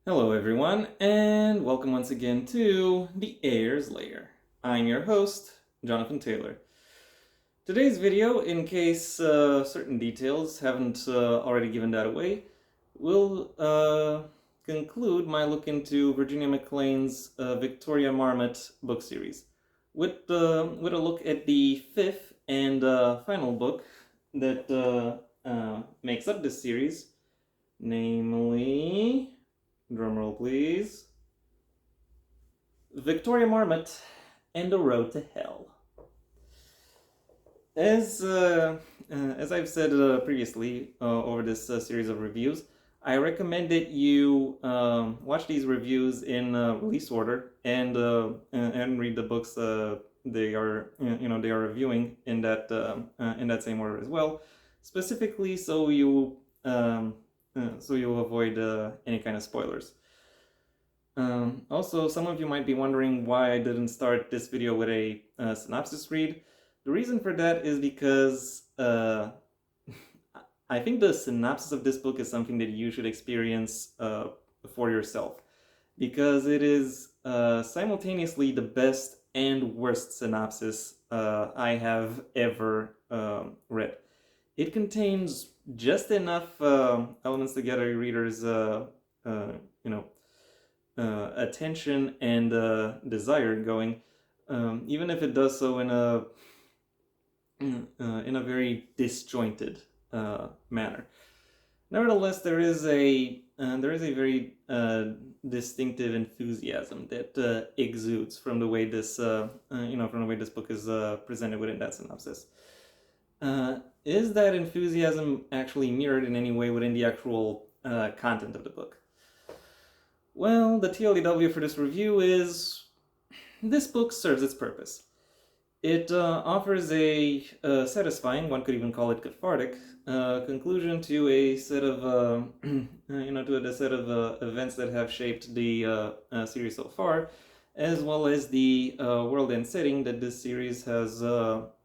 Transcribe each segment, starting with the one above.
Hello everyone, and welcome once again to the Heir's Lair. I'm your host, Jonathan Taylor. Today's video, in case certain details haven't already given that away, will conclude my look into Virginia McLean's Victoria Marmot book series, with a look at the fifth and final book that makes up this series, namely, drumroll please, Victoria Marmot and the Road to Hell. As I've said previously over this series of reviews, I recommend that you watch these reviews in release order and read the books they are reviewing in that same order as well, specifically so you avoid any kind of spoilers. Also, some of you might be wondering why I didn't start this video with a synopsis read. The reason for that is because I think the synopsis of this book is something that you should experience for yourself, because it is simultaneously the best and worst synopsis I have ever read. It contains just enough elements to get a reader's attention and desire going, even if it does so in a very disjointed manner. Nevertheless, there is a very distinctive enthusiasm that exudes from the way this book is presented within that synopsis. Is that enthusiasm actually mirrored in any way within the actual content of the book? Well, the TLDW for this review is this book serves its purpose. It offers a satisfying, one could even call it cathartic, conclusion to a set of events that have shaped the series so far, as well as the world and setting that this series has up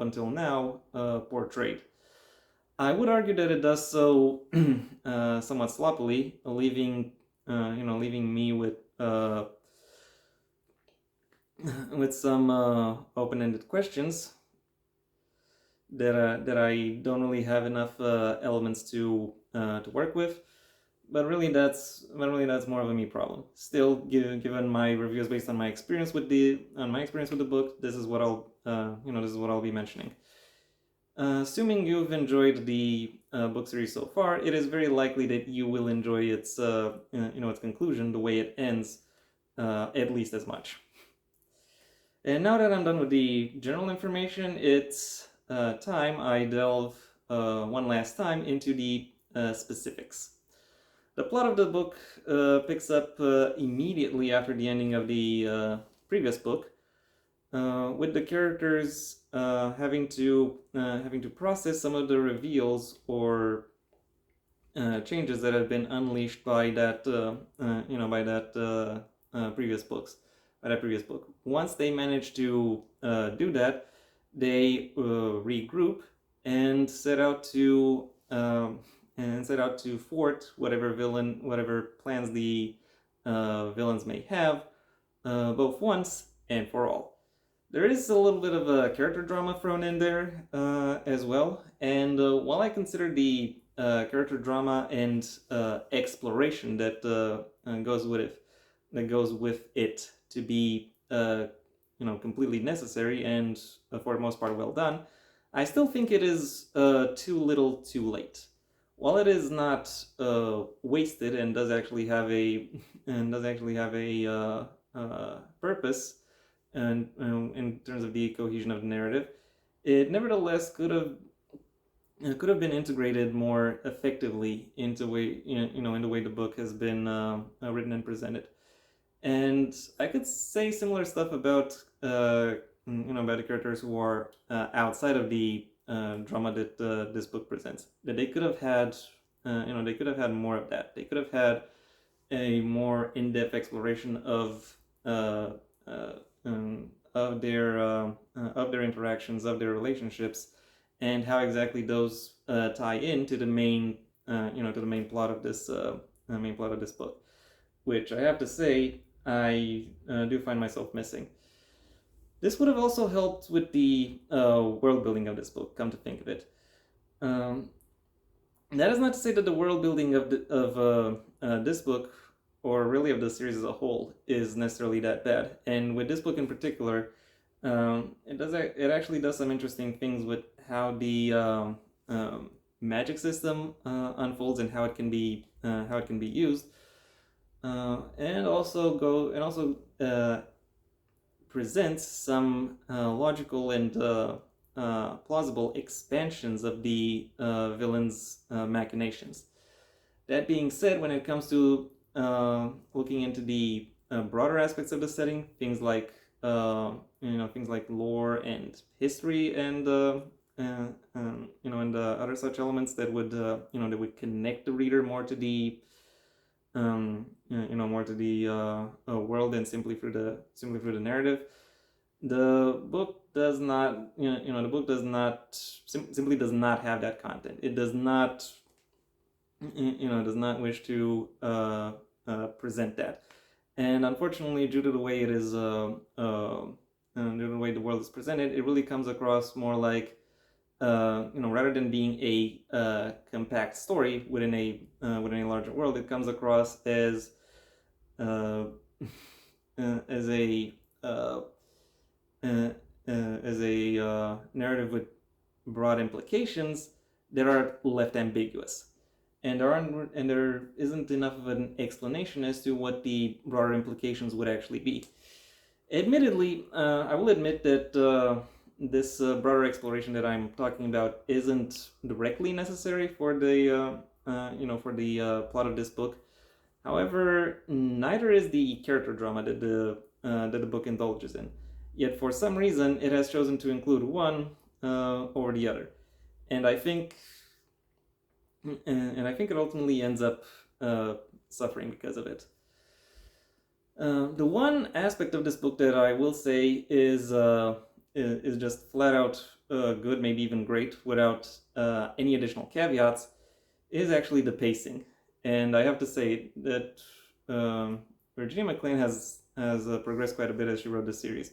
until now portrayed. I would argue that it does so somewhat sloppily, leaving me with some open-ended questions that I don't really have enough elements to work with. But really, that's more of a me problem. Still, given my reviews based on my experience with the book, this is what I'll be mentioning. Assuming you've enjoyed the book series so far, it is very likely that you will enjoy its conclusion, the way it ends, at least as much. And now that I'm done with the general information, it's time I delve one last time into the specifics. The plot of the book picks up immediately after the ending of the previous book, with the characters having to process some of the reveals or changes that have been unleashed by that previous book. Once they manage to do that, they regroup and set out to thwart whatever plans the villains may have, both once and for all. There is a little bit of a character drama thrown in there as well, and while I consider the character drama and exploration that goes with it to be completely necessary and for the most part well done, I still think it is too little too late. While it is not wasted and does actually have a purpose, and in terms of the cohesion of the narrative, it nevertheless could have been integrated more effectively into the way the book has been written and presented. And I could say similar stuff about about the characters who are outside of the drama that this book presents. That they could have had more of that. They could have had a more in-depth exploration of their interactions, of their relationships, and how exactly those tie into the main plot of this main plot of this book, which I have to say I do find myself missing. This would have also helped with the world building of this book. Come to think of it, um, that is not to say that the world building of this book, or really of the series as a whole, is necessarily that bad. And with this book in particular, it actually does some interesting things with how the magic system unfolds and how it can be used, and also presents some logical and plausible expansions of the villain's machinations. That being said, when it comes to looking into the broader aspects of the setting, things like things like lore and history and and other such elements that would that would connect the reader more to the more to the world than simply through the narrative. The book does not the book does not simply does not have that content. It does not does not wish to present that, and unfortunately, due to the way it is due to the way the world is presented, it really comes across more like rather than being a compact story within a larger world, it comes across as as a narrative with broad implications that are left ambiguous, and there isn't enough of an explanation as to what the broader implications would actually be. Admittedly, I will admit that this broader exploration that I'm talking about isn't directly necessary for the plot of this book. However, neither is the character drama that the book indulges in. Yet, for some reason, it has chosen to include one over the other, and I think it ultimately ends up suffering because of it. The one aspect of this book that I will say is just flat out good, maybe even great, without any additional caveats, is actually the pacing. And I have to say that Virginia McLean has progressed quite a bit as she wrote this series,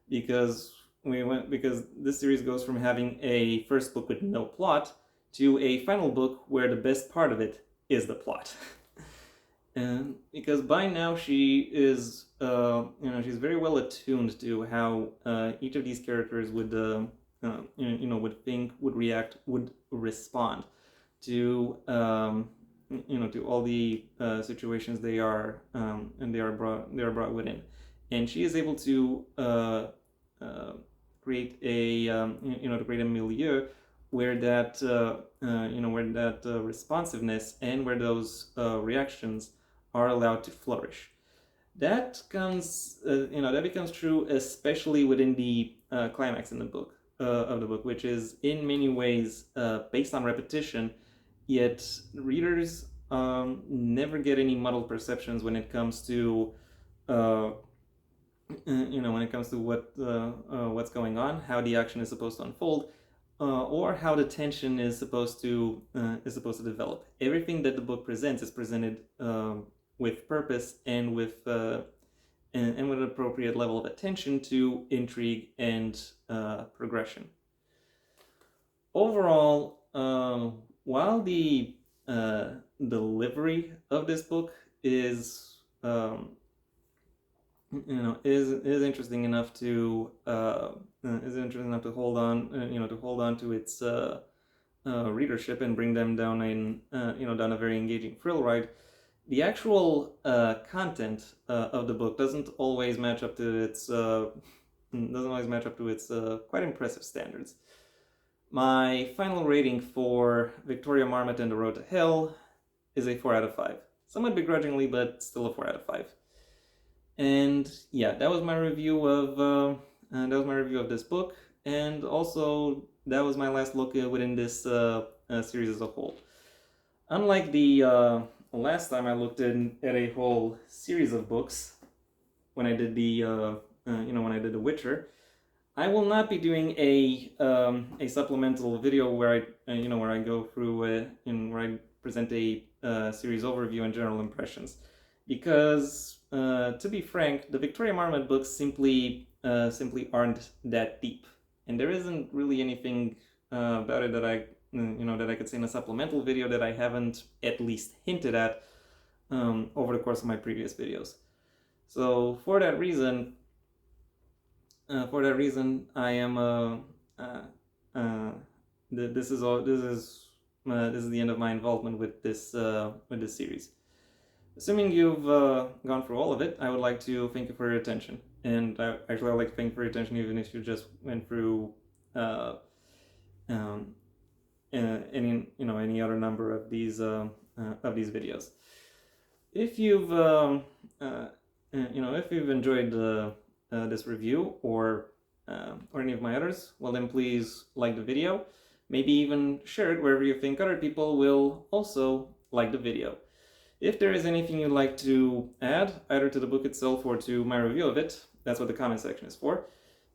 because this series goes from having a first book with no plot to a final book where the best part of it is the plot. And because by now she is she's very well attuned to how each of these characters would would think, would react, would respond to to all the situations they are brought within, and she is able to create a create a milieu where that responsiveness and where those reactions are allowed to flourish. That becomes true especially within the climax in the book of the book, which is in many ways based on repetition. Yet readers never get any muddled perceptions when it comes to what's going on, how the action is supposed to unfold, or how the tension is supposed to develop. Everything that the book presents is presented with purpose and with an appropriate level of attention to intrigue and progression. Overall, while the delivery of this book is interesting enough to hold on to its readership and bring them down down a very engaging thrill ride, the actual content of the book doesn't always match up to its quite impressive standards. My final rating for Victoria Marmot and the Road to Hell is a 4 out of 5. Somewhat begrudgingly, but still a 4 out of 5. And yeah, that was my review of this book, and also that was my last look within this series as a whole. Unlike the last time I looked at a whole series of books when I did the The Witcher, I will not be doing a supplemental video where I go through where I present a series overview and general impressions. Because, to be frank, the Victoria Marmot books simply aren't that deep, and there isn't really anything about it that I could say in a supplemental video that I haven't at least hinted at over the course of my previous videos. So for that reason, I am this is the end of my involvement with this series. Assuming you've gone through all of it, I would like to thank you for your attention. And actually, I would like to thank you for your attention, even if you just went through any other number of these videos. If you've if you've enjoyed this review or any of my others, well then please like the video. Maybe even share it wherever you think other people will also like the video. If there is anything you'd like to add, either to the book itself or to my review of it, that's what the comment section is for.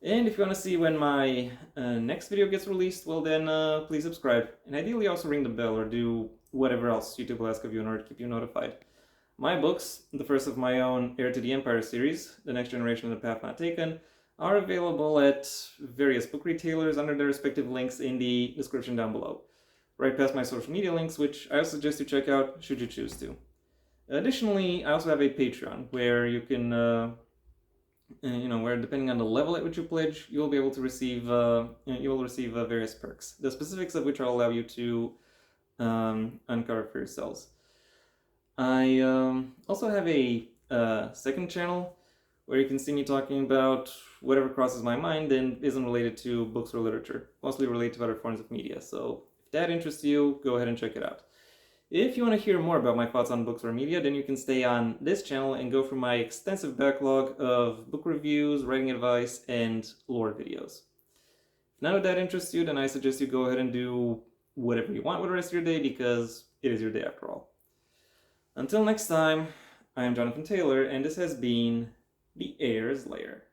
And if you want to see when my next video gets released, well then please subscribe. And ideally also ring the bell or do whatever else YouTube will ask of you in order to keep you notified. My books, the first of my own Heir to the Empire series, The Next Generation of the Path Not Taken, are available at various book retailers under their respective links in the description down below. Right past my social media links, which I suggest you check out should you choose to. Additionally, I also have a Patreon where you can, where depending on the level at which you pledge, you will be able to receive, various perks. The specifics of which I'll allow you to uncover for yourselves. I also have a second channel where you can see me talking about whatever crosses my mind and isn't related to books or literature, mostly related to other forms of media. So if that interests you, go ahead and check it out. If you want to hear more about my thoughts on books or media, then you can stay on this channel and go through my extensive backlog of book reviews, writing advice, and lore videos. If none of that interests you, then I suggest you go ahead and do whatever you want with the rest of your day, because it is your day after all. Until next time, I am Jonathan Taylor, and this has been the Heir's Lair.